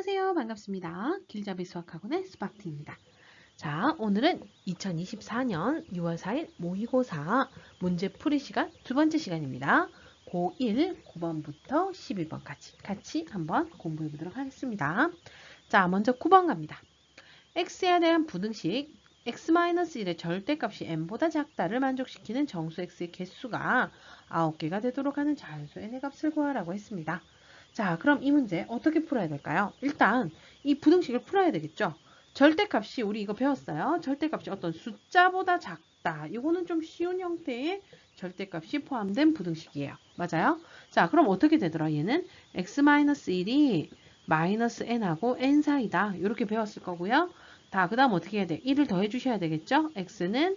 안녕하세요. 반갑습니다. 길잡이 수학학원의 수박티입니다. 자, 오늘은 2024년 6월 4일 모의고사 문제풀이 시간 두 번째 시간입니다. 고1, 9번부터 11번까지 같이 한번 공부해 보도록 하겠습니다. 자, 먼저 9번 갑니다. x에 대한 부등식 x-1의 절대값이 n보다 작다를 만족시키는 정수 x의 개수가 9개가 되도록 하는 자연수 n의 값을 구하라고 했습니다. 자, 그럼 이 문제 어떻게 풀어야 될까요? 일단 이 부등식을 풀어야 되겠죠. 절대값이 우리 이거 배웠어요. 절대값이 어떤 숫자보다 작다. 이거는 좀 쉬운 형태의 절대값이 포함된 부등식이에요. 맞아요? 자, 그럼 어떻게 되더라? 얘는 x-1이 마이너스 n하고 n 사이다. 이렇게 배웠을 거고요. 그 다음 어떻게 해야 돼? 1을 더해 주셔야 되겠죠? x는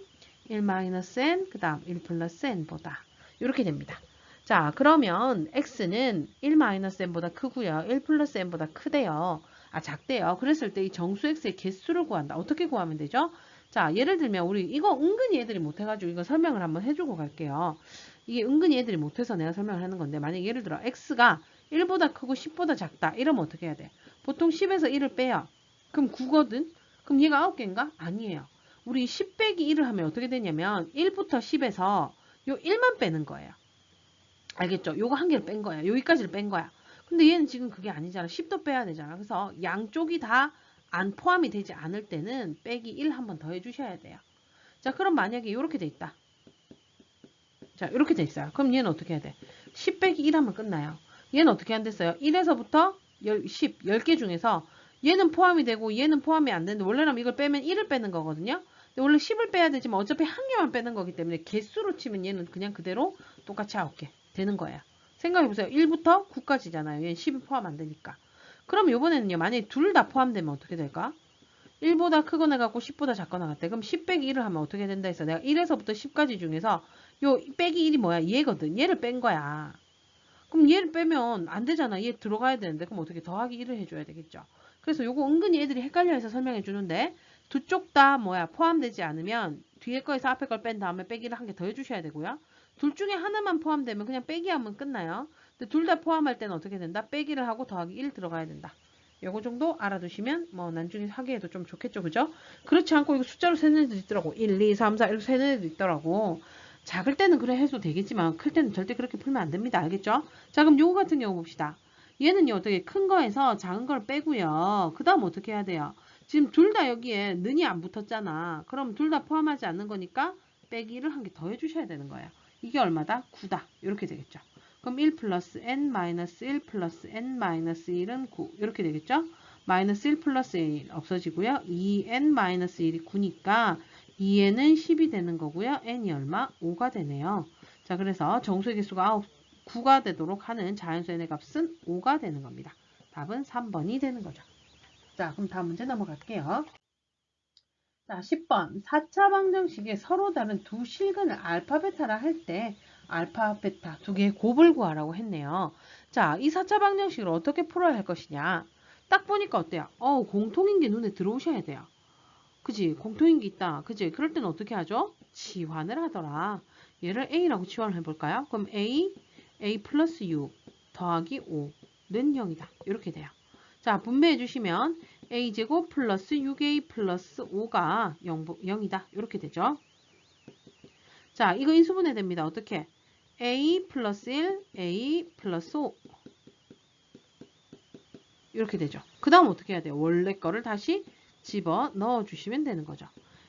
1-n, 그 다음 1+n보다. 이렇게 됩니다. 자, 그러면 x는 1-n보다 크고요. 1+n보다 크대요. 작대요. 그랬을 때 이 정수 x의 개수를 구한다. 어떻게 구하면 되죠? 자, 예를 들면 우리 이거 은근히 애들이 못해가지고 이거 설명을 한번 해주고 갈게요. 이게 은근히 애들이 못해서 내가 설명을 하는 건데 만약에 예를 들어 x가 1보다 크고 10보다 작다. 이러면 어떻게 해야 돼? 보통 10에서 1을 빼요. 그럼 9거든? 그럼 얘가 9개인가? 아니에요. 우리 10 빼기 1을 하면 어떻게 되냐면 1부터 10에서 요 1만 빼는 거예요. 알겠죠? 요거 한 개를 뺀 거야. 여기까지를 뺀 거야. 근데 얘는 지금 그게 아니잖아. 10도 빼야 되잖아. 그래서 양쪽이 다 안 포함이 되지 않을 때는 빼기 1 한 번 더 해주셔야 돼요. 자, 그럼 만약에 이렇게 돼 있다. 자, 이렇게 돼 있어요. 그럼 얘는 어떻게 해야 돼? 10 빼기 1 하면 끝나요. 얘는 어떻게 안 됐어요? 1에서부터 10개 중에서 얘는 포함이 되고 얘는 포함이 안 되는데 원래는 이걸 빼면 1을 빼는 거거든요. 근데 원래 10을 빼야 되지만 어차피 한 개만 빼는 거기 때문에 개수로 치면 얘는 그냥 그대로 똑같이 9개 되는 거예요. 생각해보세요. 1부터 9까지잖아요. 얘는 10이 포함 안 되니까. 그럼 이번에는요. 만약에 둘 다 포함되면 어떻게 될까? 1보다 크거나 같고 10보다 작거나 같대. 그럼 10 빼기 1을 하면 어떻게 된다 해서 내가 1에서부터 10까지 중에서 요 빼기 1이 뭐야? 얘거든. 얘를 뺀 거야. 그럼 얘를 빼면 안 되잖아. 얘 들어가야 되는데 그럼 어떻게 더하기 1을 해줘야 되겠죠. 그래서 요거 은근히 애들이 헷갈려해서 설명해 주는데 두 쪽 다 뭐야 포함되지 않으면 뒤에 거에서 앞에 걸 뺀 다음에 빼기를 한 개 더 해주셔야 되고요. 둘 중에 하나만 포함되면 그냥 빼기 하면 끝나요. 근데 둘 다 포함할 때는 어떻게 된다? 빼기를 하고 더하기 1 들어가야 된다. 요거 정도 알아두시면 뭐 나중에 하기에도 좀 좋겠죠. 그죠? 그렇지 않고 이거 숫자로 세는 애도 있더라고. 1, 2, 3, 4 이렇게 세는 애도 있더라고. 작을 때는 그래 해도 되겠지만 클 때는 절대 그렇게 풀면 안 됩니다. 알겠죠? 자, 그럼 요거 같은 경우 봅시다. 얘는요, 어떻게 큰 거에서 작은 걸 빼고요. 그 다음 어떻게 해야 돼요? 지금 둘 다 여기에 는이 안 붙었잖아. 그럼 둘 다 포함하지 않는 거니까 빼기를 한 개 더 해주셔야 되는 거예요. 이게 얼마다? 9다. 이렇게 되겠죠. 그럼 1 플러스 n 마이너스 1 플러스 n 마이너스 1은 9. 이렇게 되겠죠? 마이너스 1 플러스 1 없어지고요. 2n 마이너스 1이 9니까 2n은 10이 되는 거고요. n이 얼마? 5가 되네요. 자, 그래서 정수의 개수가 9가 되도록 하는 자연수 n의 값은 5가 되는 겁니다. 답은 3번이 되는 거죠. 자, 그럼 다음 문제 넘어갈게요. 자, 10번. 4차 방정식에 서로 다른 두 실근을 알파, 베타라 할 때 알파, 베타 두 개의 곱을 구하라고 했네요. 자, 이 4차 방정식을 어떻게 풀어야 할 것이냐. 딱 보니까 어때요? 공통인 게 눈에 들어오셔야 돼요. 그지? 공통인 게 있다. 그지? 그럴 때는 어떻게 하죠? 치환을 하더라. 얘를 A라고 치환을 해볼까요? 그럼 A 플러스 6 더하기 5는 0이다. 이렇게 돼요. 자, 분배해 주시면 A제곱 플러스 6A 플러스 5가 0이다. 이렇게 되죠. 자, 이거 인수분해 됩니다. 어떻게? A 플러스 1, A 플러스 5. 이렇게 되죠. 그 다음 어떻게 해야 돼요? 원래 거를 다시 집어 넣어 주시면 되는 거죠.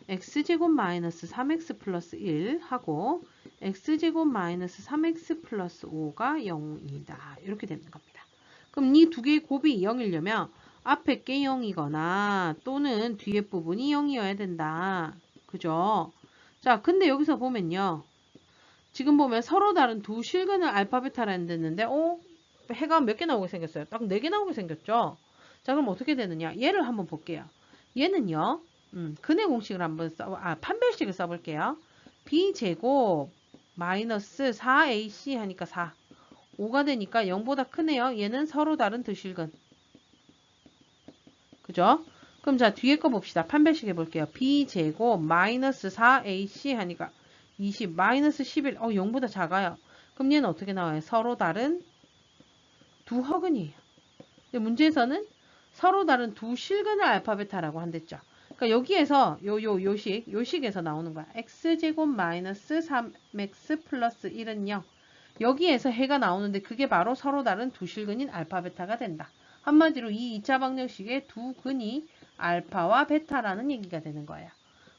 x제곱 마이너스 3x 플러스 1 하고 x제곱 마이너스 3x 플러스 5가 0이다. 이렇게 되는 겁니다. 그럼 이 두 개의 곱이 0이려면 앞에 게 0이거나 또는 뒤에 부분이 0이어야 된다. 그죠? 자, 근데 여기서 보면요. 지금 보면 서로 다른 두 실근을 알파, 베타라는 데는데 해가 몇 개 나오게 생겼어요? 딱 4개 나오게 생겼죠? 자, 그럼 어떻게 되느냐? 얘를 한번 볼게요. 얘는요, 근의 공식을 한번 판별식을 써볼게요. b제곱 마이너스 4ac 하니까 4. 5가 되니까 0보다 크네요. 얘는 서로 다른 두 실근. 그죠? 그럼 자, 뒤에 거 봅시다. 판별식 해볼게요. b제곱 마이너스 4ac 하니까 20 마이너스 11. 0보다 작아요. 그럼 얘는 어떻게 나와요? 서로 다른 두 허근이에요. 근데 문제에서는 서로 다른 두 실근을 알파 베타라고 한댔죠. 그러니까 여기에서 요식에서 나오는 거야. x제곱 마이너스 3x 플러스 1은 0. 여기에서 해가 나오는데 그게 바로 서로 다른 두 실근인 알파 베타가 된다. 한마디로 이 2차 방정식의 두 근이 알파와 베타라는 얘기가 되는 거예요.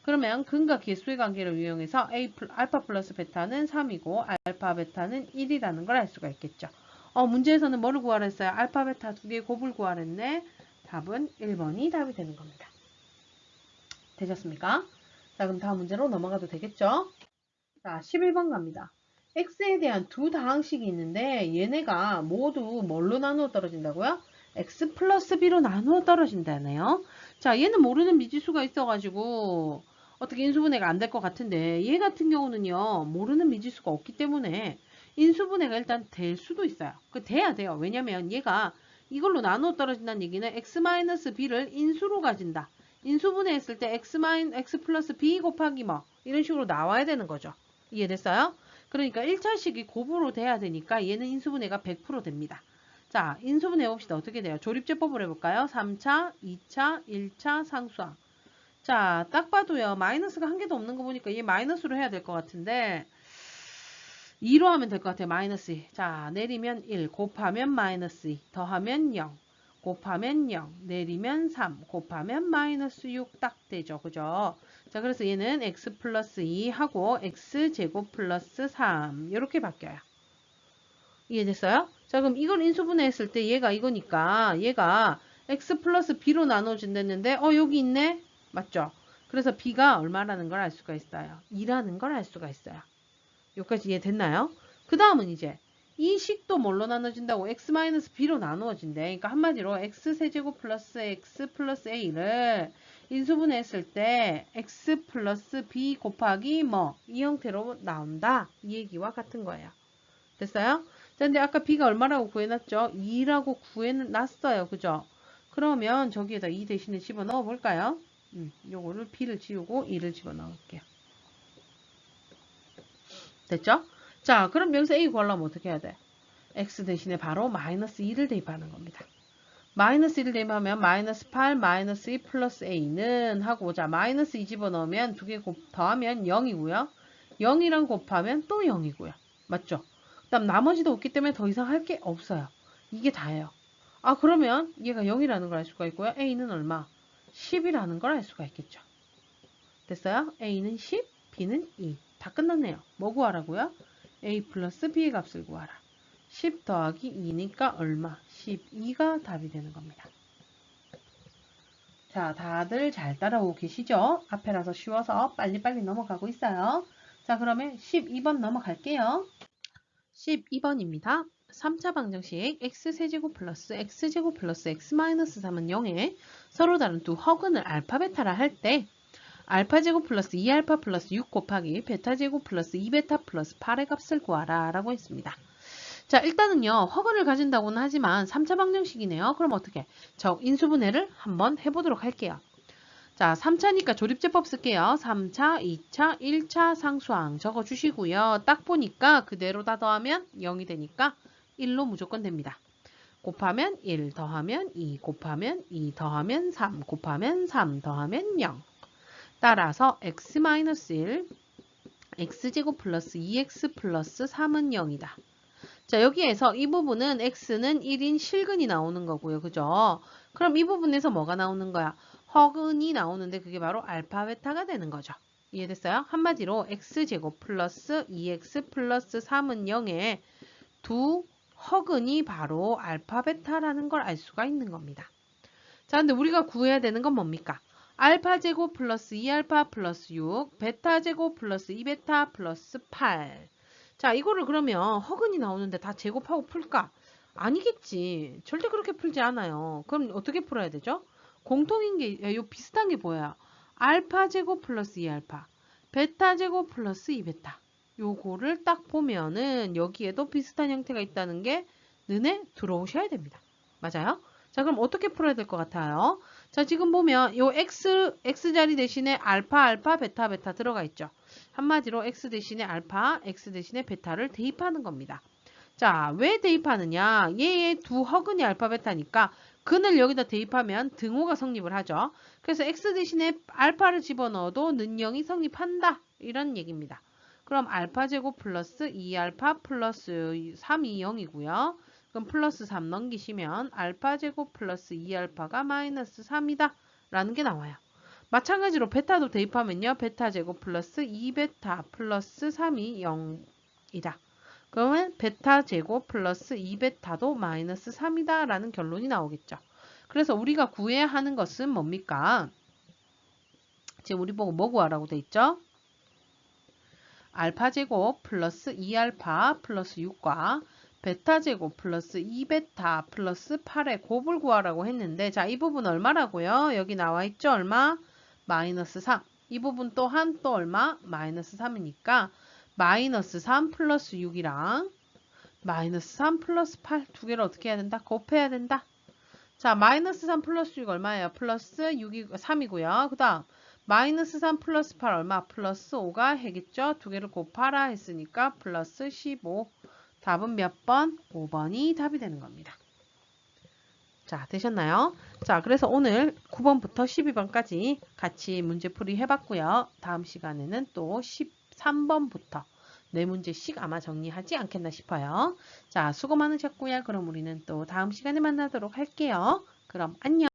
그러면 근과 개수의 관계를 이용해서 알파 플러스 베타는 3이고 알파 베타는 1이라는 걸 알 수가 있겠죠. 문제에서는 뭐를 구하라 했어요? 알파 베타 두 개의 곱을 구하랬네. 답은 1번이 답이 되는 겁니다. 되셨습니까? 자, 그럼 다음 문제로 넘어가도 되겠죠? 자, 11번 갑니다. x에 대한 두 다항식이 있는데 얘네가 모두 뭘로 나누어 떨어진다고요? x 플러스 b로 나누어 떨어진다네요. 자, 얘는 모르는 미지수가 있어가지고 어떻게 인수분해가 안 될 것 같은데 얘 같은 경우는요. 모르는 미지수가 없기 때문에 인수분해가 일단 될 수도 있어요. 돼야 돼요. 왜냐면 얘가 이걸로 나누어 떨어진다는 얘기는 x-b를 인수로 가진다. 인수분해했을 때 x 플러스 b 곱하기 뭐 이런 식으로 나와야 되는 거죠. 이해됐어요? 그러니까 1차식이 곱으로 돼야 되니까 얘는 인수분해가 100% 됩니다. 자, 인수분해 해봅시다. 어떻게 돼요? 조립제법을 해볼까요? 3차, 2차, 1차 상수항. 자, 딱 봐도요. 마이너스가 한 개도 없는 거 보니까 얘 마이너스로 해야 될 것 같은데 2로 하면 될 것 같아요. 마이너스 2. 자, 내리면 1, 곱하면 마이너스 2, 더하면 0, 곱하면 0, 내리면 3, 곱하면 마이너스 6 딱 되죠. 그죠? 자, 그래서 얘는 x 플러스 2 하고 x제곱 플러스 3 이렇게 바뀌어요. 이해됐어요? 자, 그럼 이걸 인수분해했을 때 얘가 이거니까 얘가 x 플러스 b로 나눠진댔는데 여기 있네? 맞죠? 그래서 b가 얼마라는 걸 알 수가 있어요. 2라는 걸 알 수가 있어요. 여기까지 이해됐나요? 그 다음은 이제 이 식도 뭘로 나눠진다고? x-b로 나누어진대. 그러니까 한마디로 x세제곱 플러스 x 플러스 a를 인수분해했을 때 x 플러스 b 곱하기 뭐 이 형태로 나온다. 이 얘기와 같은 거예요. 됐어요? 자, 근데 아까 b가 얼마라고 구해놨죠? 2라고 구해놨어요. 그죠? 그러면 저기에다 2 대신에 집어넣어 볼까요? 요거를 b를 지우고 2를 집어넣을게요. 됐죠? 자, 그럼 여기서 a 구하려면 어떻게 해야 돼? x 대신에 바로 마이너스 2를 대입하는 겁니다. 마이너스 1을 대입하면 마이너스 8 마이너스 2 플러스 a는 하고 자 마이너스 2 집어넣으면 두 개 더하면 0이고요. 0이랑 곱하면 또 0이고요. 맞죠? 그 다음 나머지도 없기 때문에 더 이상 할 게 없어요. 이게 다예요. 그러면 얘가 0이라는 걸 알 수가 있고요. a는 얼마? 10이라는 걸 알 수가 있겠죠. 됐어요? a는 10, b는 2. 다 끝났네요. 뭐 구하라고요? a 플러스 b의 값을 구하라. 10 더하기 2니까 얼마? 12가 답이 되는 겁니다. 자, 다들 잘 따라오고 계시죠? 앞에라서 쉬워서 빨리빨리 넘어가고 있어요. 자, 그러면 12번 넘어갈게요. 12번입니다. 3차 방정식 x세제곱 플러스 x제곱 플러스 x-3은 0에 서로 다른 두 허근을 알파 베타라 할 때 알파제곱 플러스 2알파 플러스 6 곱하기 베타제곱 플러스 2베타 플러스 8의 값을 구하라 라고 했습니다. 자, 일단은요, 허근을 가진다고는 하지만 3차 방정식이네요. 그럼 어떻게? 인수분해를 한번 해보도록 할게요. 자, 3차니까 조립제법 쓸게요. 3차, 2차, 1차 상수항 적어주시고요. 딱 보니까 그대로 다 더하면 0이 되니까 1로 무조건 됩니다. 곱하면 1 더하면 2 곱하면 2 더하면 3 곱하면 3 더하면 0. 따라서 x-1 x제곱 플러스 2x 플러스 3은 0이다. 자, 여기에서 이 부분은 x는 1인 실근이 나오는 거고요. 그죠? 그럼 이 부분에서 뭐가 나오는 거야? 허근이 나오는데 그게 바로 알파 베타가 되는 거죠. 이해됐어요? 한마디로 x제곱 플러스 2x 플러스 3은 0에 두 허근이 바로 알파 베타라는 걸 알 수가 있는 겁니다. 자, 근데 우리가 구해야 되는 건 뭡니까? 알파 제곱 플러스 2알파 플러스 6, 베타 제곱 플러스 2베타 플러스 8. 자, 이거를 그러면 허근이 나오는데 다 제곱하고 풀까? 아니겠지. 절대 그렇게 풀지 않아요. 그럼 어떻게 풀어야 되죠? 공통인 게, 요 비슷한 게 뭐예요? 알파 제곱 플러스 2알파, 베타 제곱 플러스 2베타. 요거를 딱 보면은 여기에도 비슷한 형태가 있다는 게 눈에 들어오셔야 됩니다. 맞아요? 자, 그럼 어떻게 풀어야 될 것 같아요? 자, 지금 보면 요 x 자리 대신에 알파, 베타, 베타 들어가 있죠. 한마디로 x 대신에 알파, x 대신에 베타를 대입하는 겁니다. 자, 왜 대입하느냐? 얘의 두 허근이 알파, 베타니까 근을 여기다 대입하면 등호가 성립을 하죠. 그래서 x 대신에 알파를 집어넣어도 는영이 성립한다. 이런 얘기입니다. 그럼 알파 제곱 플러스 2알파 플러스 3이 0이고요. 그럼 플러스 3 넘기시면 알파 제곱 플러스 2알파가 마이너스 3이다. 라는 게 나와요. 마찬가지로 베타도 대입하면요. 베타 제곱 플러스 2베타 플러스 3이 0이다. 그러면 베타 제곱 플러스 2베타도 마이너스 3이다 라는 결론이 나오겠죠. 그래서 우리가 구해야 하는 것은 뭡니까? 지금 우리 보고 뭐 구하라고 돼 있죠? 알파 제곱 플러스 2알파 플러스 6과 베타 제곱 플러스 2베타 플러스 8의 곱을 구하라고 했는데 자, 이 부분 얼마라고요? 여기 나와 있죠? 얼마? 마이너스 3. 이 부분 또한 또 얼마? 마이너스 3이니까 마이너스 3 플러스 6이랑 마이너스 3 플러스 8 두 개를 어떻게 해야 된다? 곱해야 된다. 자, 마이너스 3 플러스 6 얼마예요? 플러스 6이 3이고요. 그 다음 마이너스 3 플러스 8 얼마? 플러스 5가 해겠죠? 두 개를 곱하라 했으니까 플러스 15. 답은 몇 번? 5번이 답이 되는 겁니다. 자, 되셨나요? 자, 그래서 오늘 9번부터 12번까지 같이 문제풀이 해봤고요. 다음 시간에는 또 13번부터 4문제씩 아마 정리하지 않겠나 싶어요. 자, 수고 많으셨고요. 그럼 우리는 또 다음 시간에 만나도록 할게요. 그럼 안녕!